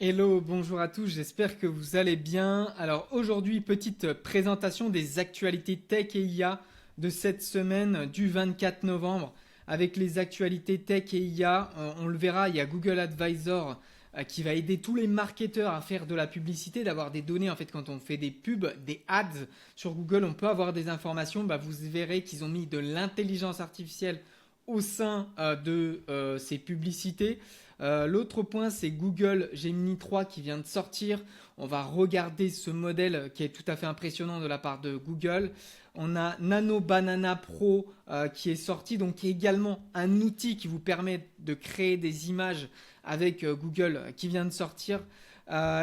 Hello, bonjour à tous, j'espère que vous allez bien. Alors aujourd'hui, petite présentation des actualités tech et IA de cette semaine du 24 novembre. Avec les actualités tech et IA, on le verra, il y a Google Advisor qui va aider tous les marketeurs à faire de la publicité, d'avoir des données. En fait, quand on fait des pubs, des ads sur Google, on peut avoir des informations. Vous verrez qu'ils ont mis de l'intelligence artificielle au sein de ces publicités. L'autre point, c'est Google Gemini 3 qui vient de sortir. On va regarder ce modèle qui est tout à fait impressionnant de la part de Google. On a Nano Banana Pro qui est sorti, donc qui est également un outil qui vous permet de créer des images avec Google qui vient de sortir.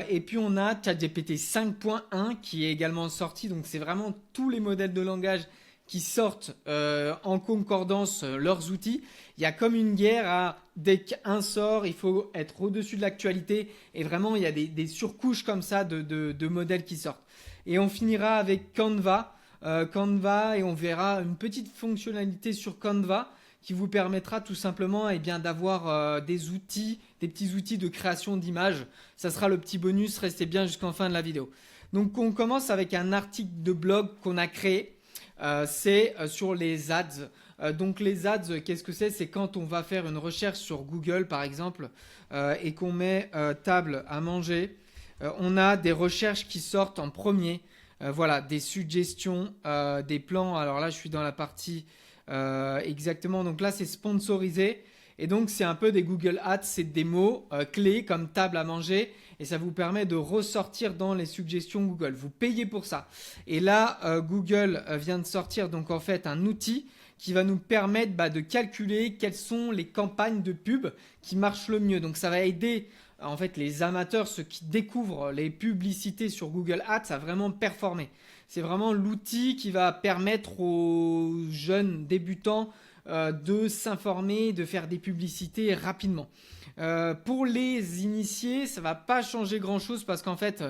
Et puis on a ChatGPT 5.1 qui est également sorti, donc c'est vraiment tous les modèles de langage qui sortent en concordance leurs outils. Il y a comme une guerre dès qu'un sort, il faut être au-dessus de l'actualité. Et vraiment, il y a des surcouches comme ça de modèles qui sortent. Et on finira avec Canva. Canva, et on verra une petite fonctionnalité sur Canva qui vous permettra tout simplement d'avoir des outils, des petits outils de création d'images. Ça sera le petit bonus, restez bien jusqu'en fin de la vidéo. Donc on commence avec un article de blog qu'on a créé. C'est sur les ads. Donc les ads, qu'est-ce que c'est? C'est quand on va faire une recherche sur Google par exemple et qu'on met table à manger. On a des recherches qui sortent en premier. Voilà, des suggestions, des plans. Alors là, je suis dans la partie exactement. Donc là, c'est sponsorisé. Et donc, c'est un peu des Google Ads, c'est des mots clés comme table à manger. Et ça vous permet de ressortir dans les suggestions Google. Vous payez pour ça. Et là, Google vient de sortir donc en fait un outil qui va nous permettre de calculer quelles sont les campagnes de pub qui marchent le mieux. Donc ça va aider en fait les amateurs, ceux qui découvrent les publicités sur Google Ads à vraiment performer. C'est vraiment l'outil qui va permettre aux jeunes débutants de s'informer, de faire des publicités rapidement. Pour les initiés, ça va pas changer grand chose parce qu'en fait,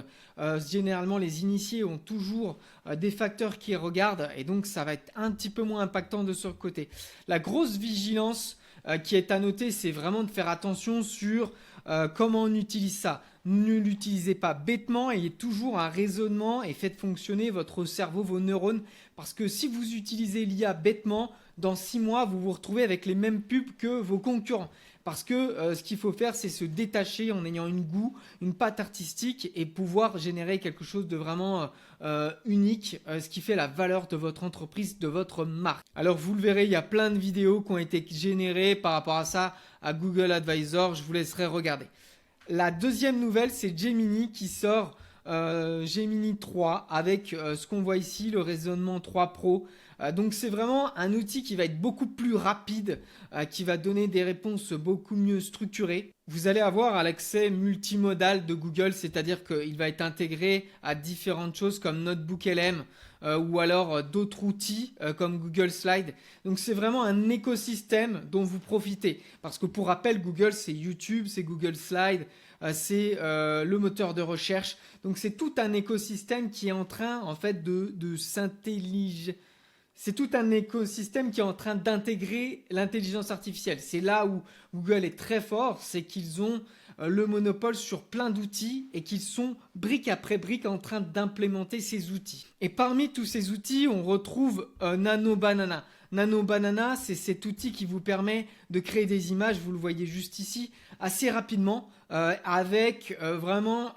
généralement, les initiés ont toujours des facteurs qui regardent et donc ça va être un petit peu moins impactant de ce côté. La grosse vigilance qui est à noter, c'est vraiment de faire attention sur comment on utilise ça. Ne l'utilisez pas bêtement, ayez toujours un raisonnement et faites fonctionner votre cerveau, vos neurones. Parce que si vous utilisez l'IA bêtement, dans 6 mois, vous vous retrouvez avec les mêmes pubs que vos concurrents. Parce que ce qu'il faut faire, c'est se détacher en ayant une goût, une patte artistique et pouvoir générer quelque chose de vraiment unique, ce qui fait la valeur de votre entreprise, de votre marque. Alors vous le verrez, il y a plein de vidéos qui ont été générées par rapport à ça à Google Advisor. Je vous laisserai regarder. La deuxième nouvelle, c'est Gemini qui sort Gemini 3 avec ce qu'on voit ici, le raisonnement 3 Pro. Donc c'est vraiment un outil qui va être beaucoup plus rapide, qui va donner des réponses beaucoup mieux structurées. Vous allez avoir l'accès multimodal de Google, c'est-à-dire qu'il va être intégré à différentes choses comme Notebook LM ou alors d'autres outils comme Google Slide. Donc c'est vraiment un écosystème dont vous profitez. Parce que pour rappel, Google c'est YouTube, c'est Google Slide, c'est le moteur de recherche. Donc c'est tout un écosystème qui est en train en fait de s'intelliger. C'est tout un écosystème qui est en train d'intégrer l'intelligence artificielle. C'est là où Google est très fort, c'est qu'ils ont le monopole sur plein d'outils et qu'ils sont brique après brique en train d'implémenter ces outils. Et parmi tous ces outils, on retrouve Nano Banana. Nano Banana, c'est cet outil qui vous permet de créer des images, vous le voyez juste ici, assez rapidement, avec vraiment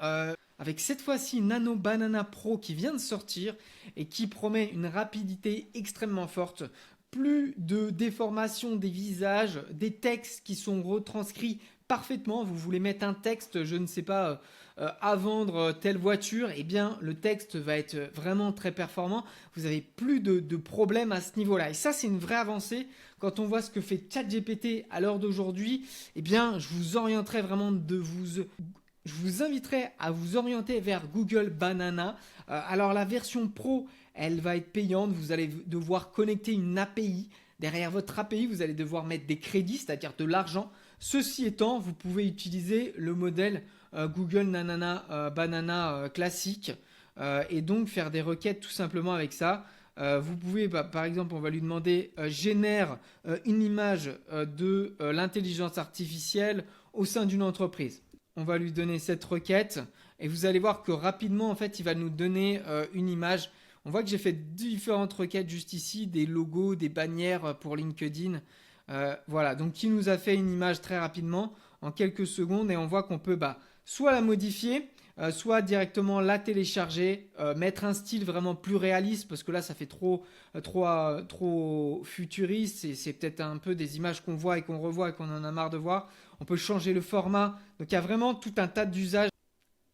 avec cette fois-ci Nano Banana Pro qui vient de sortir et qui promet une rapidité extrêmement forte. Plus de déformation des visages, des textes qui sont retranscrits parfaitement. Vous voulez mettre un texte, je ne sais pas, à vendre telle voiture, eh bien le texte va être vraiment très performant. Vous n'avez plus de problèmes à ce niveau-là. Et ça, c'est une vraie avancée. Quand on voit ce que fait ChatGPT à l'heure d'aujourd'hui, eh bien, je vous orienterai vraiment je vous inviterai à vous orienter vers Google Banana. Alors la version Pro, elle va être payante. Vous allez devoir connecter une API. Derrière votre API, vous allez devoir mettre des crédits, c'est-à-dire de l'argent. Ceci étant, vous pouvez utiliser le modèle Google Banana classique et donc faire des requêtes tout simplement avec ça. Vous pouvez, par exemple, on va lui demander génère une image de l'intelligence artificielle au sein d'une entreprise. On va lui donner cette requête et vous allez voir que rapidement, en fait, il va nous donner une image. On voit que j'ai fait différentes requêtes juste ici, des logos, des bannières pour LinkedIn. Voilà, donc il nous a fait une image très rapidement, en quelques secondes, et on voit qu'on peut soit la modifier, soit directement la télécharger, mettre un style vraiment plus réaliste, parce que là ça fait trop futuriste, et c'est peut-être un peu des images qu'on voit et qu'on revoit et qu'on en a marre de voir. On peut changer le format, donc il y a vraiment tout un tas d'usages.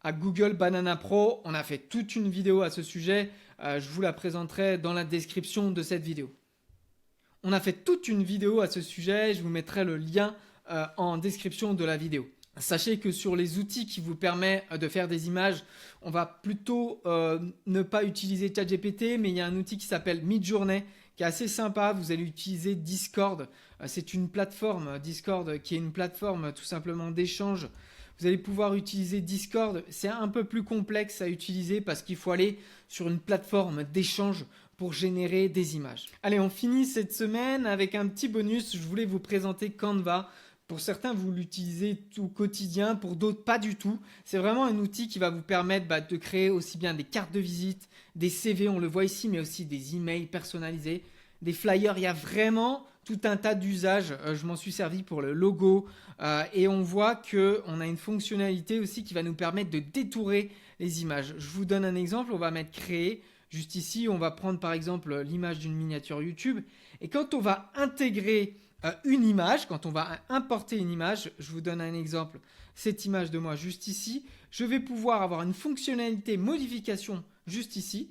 À Google Banana Pro, on a fait toute une vidéo à ce sujet, je vous la présenterai dans la description de cette vidéo. On a fait toute une vidéo à ce sujet, je vous mettrai le lien en description de la vidéo. Sachez que sur les outils qui vous permettent de faire des images, on va plutôt ne pas utiliser ChatGPT, mais il y a un outil qui s'appelle Midjourney qui est assez sympa. Vous allez utiliser Discord. C'est une plateforme, Discord, qui est une plateforme tout simplement d'échange. Vous allez pouvoir utiliser Discord. C'est un peu plus complexe à utiliser parce qu'il faut aller sur une plateforme d'échange pour générer des images. Allez, on finit cette semaine avec un petit bonus. Je voulais vous présenter Canva. Pour certains, vous l'utilisez au quotidien, pour d'autres, pas du tout. C'est vraiment un outil qui va vous permettre de créer aussi bien des cartes de visite, des CV, on le voit ici, mais aussi des emails personnalisés, des flyers. Il y a vraiment tout un tas d'usages. Je m'en suis servi pour le logo et on voit qu'on a une fonctionnalité aussi qui va nous permettre de détourer les images. Je vous donne un exemple, on va mettre créer. Juste ici, on va prendre par exemple l'image d'une miniature YouTube et quand on va intégrer une image, quand on va importer une image, je vous donne un exemple, cette image de moi juste ici, je vais pouvoir avoir une fonctionnalité modification juste ici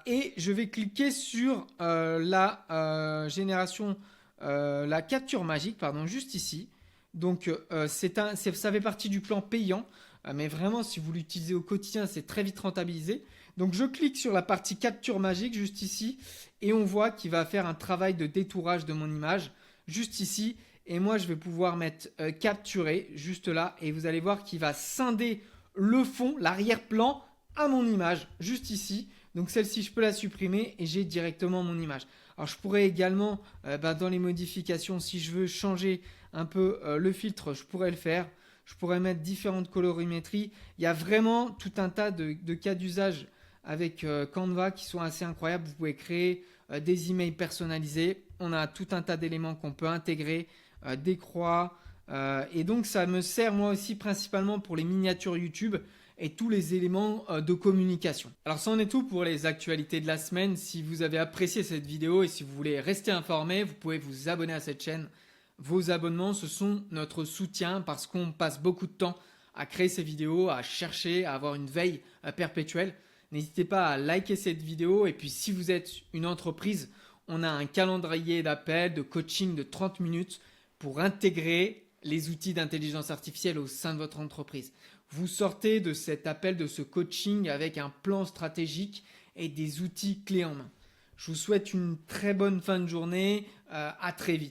et je vais cliquer sur la génération, la capture magique, pardon, juste ici. Donc ça fait partie du plan payant, mais vraiment si vous l'utilisez au quotidien, c'est très vite rentabilisé. Donc je clique sur la partie capture magique juste ici et on voit qu'il va faire un travail de détourage de mon image juste ici et moi je vais pouvoir mettre capturer juste là et vous allez voir qu'il va scinder le fond, l'arrière-plan à mon image juste ici. Donc celle-ci je peux la supprimer et j'ai directement mon image. Alors je pourrais également dans les modifications, si je veux changer un peu le filtre, je pourrais le faire. Je pourrais mettre différentes colorimétries. Il y a vraiment tout un tas de cas d'usage avec Canva qui sont assez incroyables. Vous pouvez créer des emails personnalisés. On a tout un tas d'éléments qu'on peut intégrer, des croix. Et donc ça me sert moi aussi principalement pour les miniatures YouTube et tous les éléments de communication. Alors ça en est tout pour les actualités de la semaine. Si vous avez apprécié cette vidéo et si vous voulez rester informé, vous pouvez vous abonner à cette chaîne. Vos abonnements, ce sont notre soutien parce qu'on passe beaucoup de temps à créer ces vidéos, à chercher, à avoir une veille perpétuelle. N'hésitez pas à liker cette vidéo et puis si vous êtes une entreprise, on a un calendrier d'appel, de coaching de 30 minutes pour intégrer les outils d'intelligence artificielle au sein de votre entreprise. Vous sortez de cet appel, de ce coaching avec un plan stratégique et des outils clés en main. Je vous souhaite une très bonne fin de journée. À très vite.